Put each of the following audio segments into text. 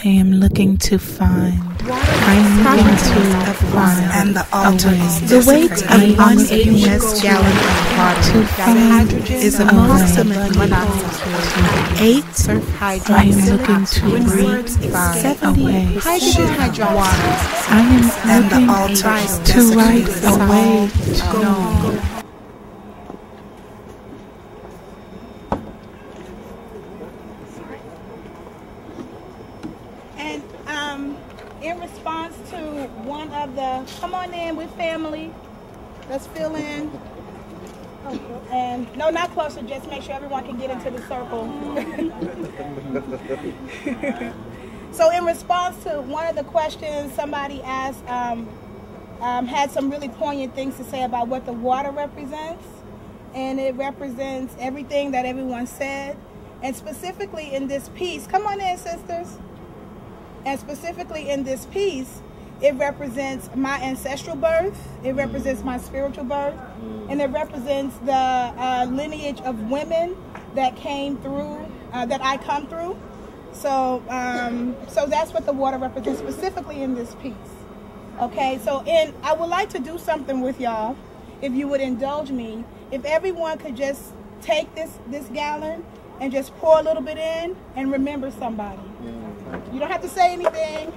I am looking to find. I am looking to find and the altar is the weight of 1 US gallon of water to find is approximately 8 I am looking to breathe 70 away. hydrogen waters I am and the looking altar is to write desecrated. away. Go. And in response to one of the, come on in with family, let's fill in. And no, not closer, just make sure everyone can get into the circle. So in response to one of the questions somebody asked, had some really poignant things to say about what the water represents. And it represents everything that everyone said. And specifically in this piece, come on in, sisters. And specifically in this piece, it represents my ancestral birth, it represents my spiritual birth, and it represents the lineage of women that came through, that I come through. So, so that's what the water represents specifically in this piece. Okay, so I would like to do something with y'all, if you would indulge me. If everyone could just take this gallon and just pour a little bit in and remember somebody. You don't have to say anything,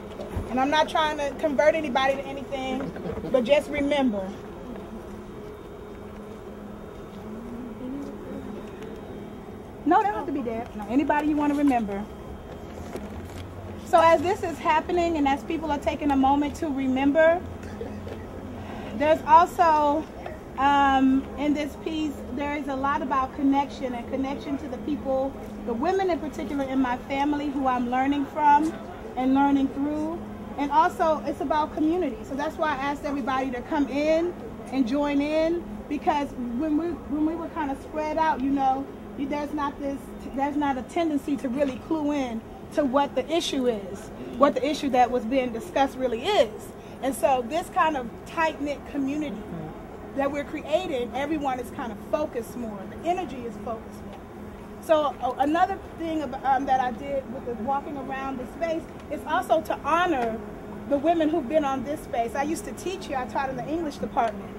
and I'm not trying to convert anybody to anything, but just remember. No, they don't have to be there. No, anybody you want to remember. So as this is happening and as people are taking a moment to remember, there's also, in this piece, there is a lot about connection and connection to the people, the women in particular in my family who I'm learning from and learning through. And also it's about community. So that's why I asked everybody to come in and join in, because when we were kind of spread out, you know, there's not a tendency to really clue in to what the issue is, what the issue that was being discussed really is. And so this kind of tight-knit community that we're creating, everyone is kind of focused more. The energy is focused more. So another thing that I did with the walking around the space is also to honor the women who've been on this space. I used to teach here. I taught in the English department.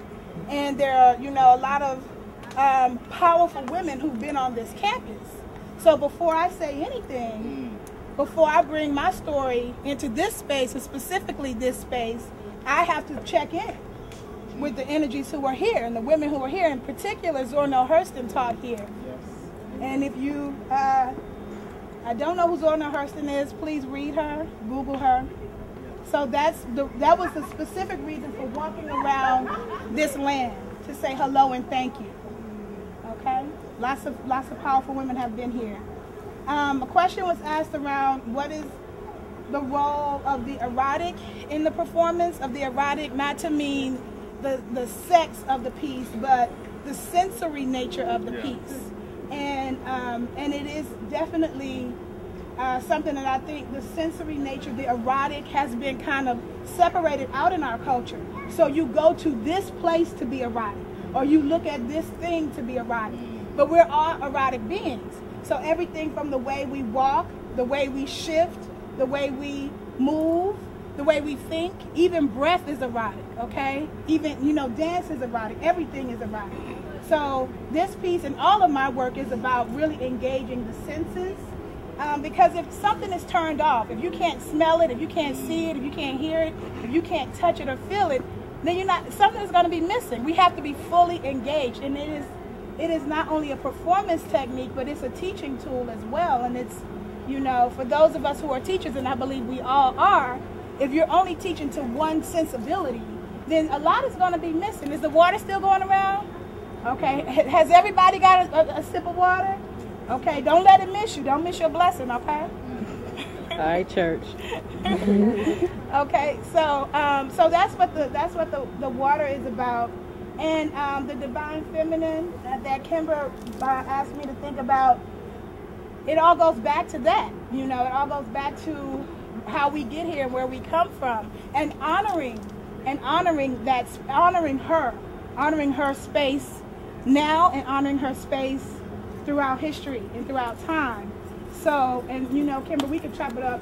And there are, you know, a lot of powerful women who've been on this campus. So before I say anything, before I bring my story into this space, and specifically this space, I have to check in with the energies who are here and the women who are here. In particular, Zorno Hurston taught here. Yes. And if you, I don't know who Zorno Hurston is, please read her, Google her. So that was the specific reason for walking around this land, to say hello and thank you. Okay? Lots of powerful women have been here. A question was asked around what is the role of the erotic in the performance, of the erotic, not to mean the sex of the piece, but the sensory nature of the piece. And it is definitely something that I think the sensory nature, the erotic, has been kind of separated out in our culture. So you go to this place to be erotic, or you look at this thing to be erotic. But we're all erotic beings. So everything from the way we walk, the way we shift, the way we move, the way we think, even breath is erotic, okay? Even, you know, dance is erotic. Everything is erotic. So this piece and all of my work is about really engaging the senses. Because if something is turned off, if you can't smell it, if you can't see it, if you can't hear it, if you can't touch it or feel it, then something is going to be missing. We have to be fully engaged. And it is not only a performance technique, but it's a teaching tool as well. And it's, you know, for those of us who are teachers, and I believe we all are, if you're only teaching to one sensibility, then a lot is going to be missing. Is the water still going around? Okay. Has everybody got a sip of water? Okay. Don't let it miss you. Don't miss your blessing, okay? All right, church. Okay. So so that's what the water is about. And the divine feminine that Kimber asked me to think about, it all goes back to that. You know, it all goes back to how we get here and where we come from, and honoring her space now, and honoring her space throughout history and throughout time. So, and you know, Kimber, we could chop it up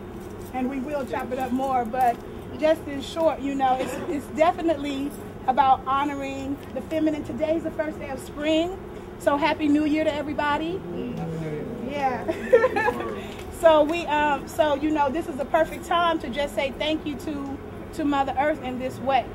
and we will chop it up more, but just in short, you know, it's definitely about honoring the feminine. Today's the first day of spring, so Happy New Year to everybody. Yeah. So so you know, this is the perfect time to just say thank you to Mother Earth in this way.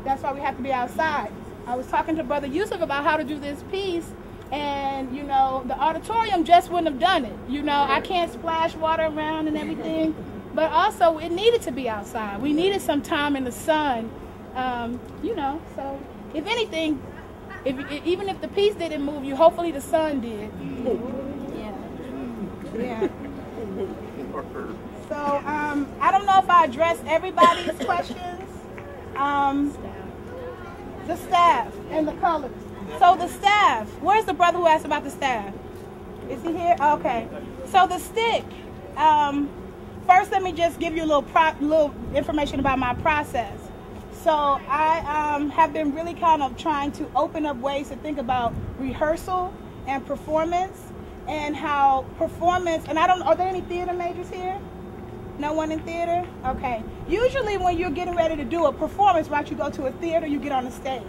That's why we have to be outside. I was talking to Brother Yusuf about how to do this piece, and you know, the auditorium just wouldn't have done it. You know, I can't splash water around and everything, but also it needed to be outside. We needed some time in the sun, you know. So if anything, even if the piece didn't move you, hopefully the sun did. Yeah. So I don't know if I addressed everybody's questions. The staff and the colors. So the staff, where's the brother who asked about the staff? Is he here? Okay. So the stick. First, let me just give you a little information about my process. So I have been really kind of trying to open up ways to think about rehearsal and performance, and how performance, and are there any theater majors here? No one in theater? Okay. Usually when you're getting ready to do a performance, right, you go to a theater, you get on a stage.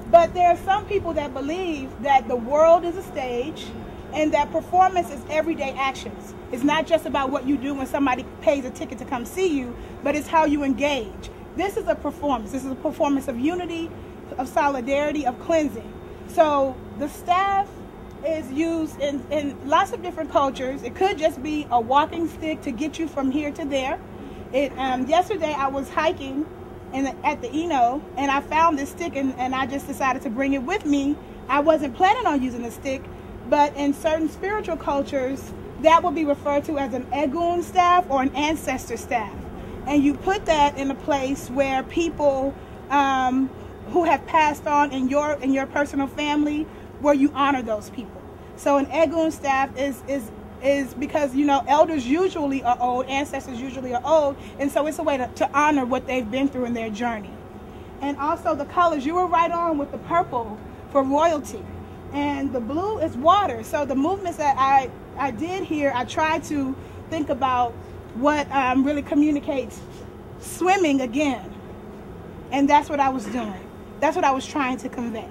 But there are some people that believe that the world is a stage and that performance is everyday actions. It's not just about what you do when somebody pays a ticket to come see you, but it's how you engage. This is a performance. This is a performance of unity, of solidarity, of cleansing. So the staff is used in lots of different cultures. It could just be a walking stick to get you from here to there. Yesterday I was hiking at the Eno, and I found this stick, and I just decided to bring it with me. I wasn't planning on using the stick, but in certain spiritual cultures, that will be referred to as an egun staff or an ancestor staff. And you put that in a place where people who have passed on in your personal family, where you honor those people. So an egun staff is because, you know, elders usually are old, ancestors usually are old, and so it's a way to honor what they've been through in their journey. And also the colors, you were right on with the purple for royalty, and the blue is water. So the movements that I did here, I tried to think about what really communicates swimming again, and that's what I was doing. That's what I was trying to convey.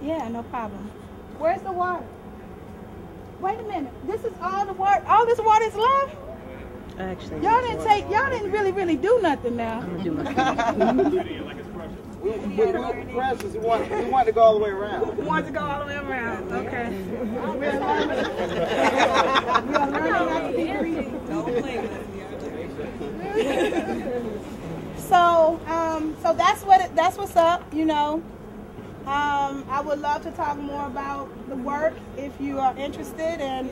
Yeah, no problem. Where's the water? Wait a minute. This is all the water. All this water is left? Actually, y'all didn't really do nothing now. I'm gonna do my thing. We precious. We want to go all the way around. We want to go all the way around. Okay. So that's what's up, you know. I would love to talk more about the work if you are interested, and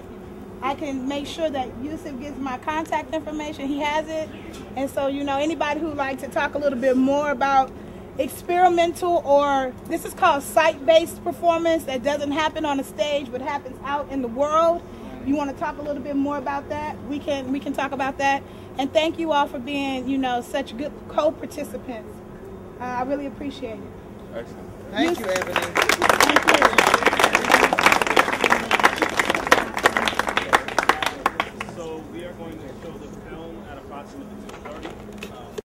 I can make sure that Yusuf gives my contact information. He has it. And so, you know, anybody who'd like to talk a little bit more about experimental, or this is called site-based performance that doesn't happen on a stage but happens out in the world, you want to talk a little bit more about that, we can talk about that. And thank you all for being, you know, such good co-participants. I really appreciate it. Excellent. Thank you, Ebony. Thank you. So we are going to show the film at approximately 2:30.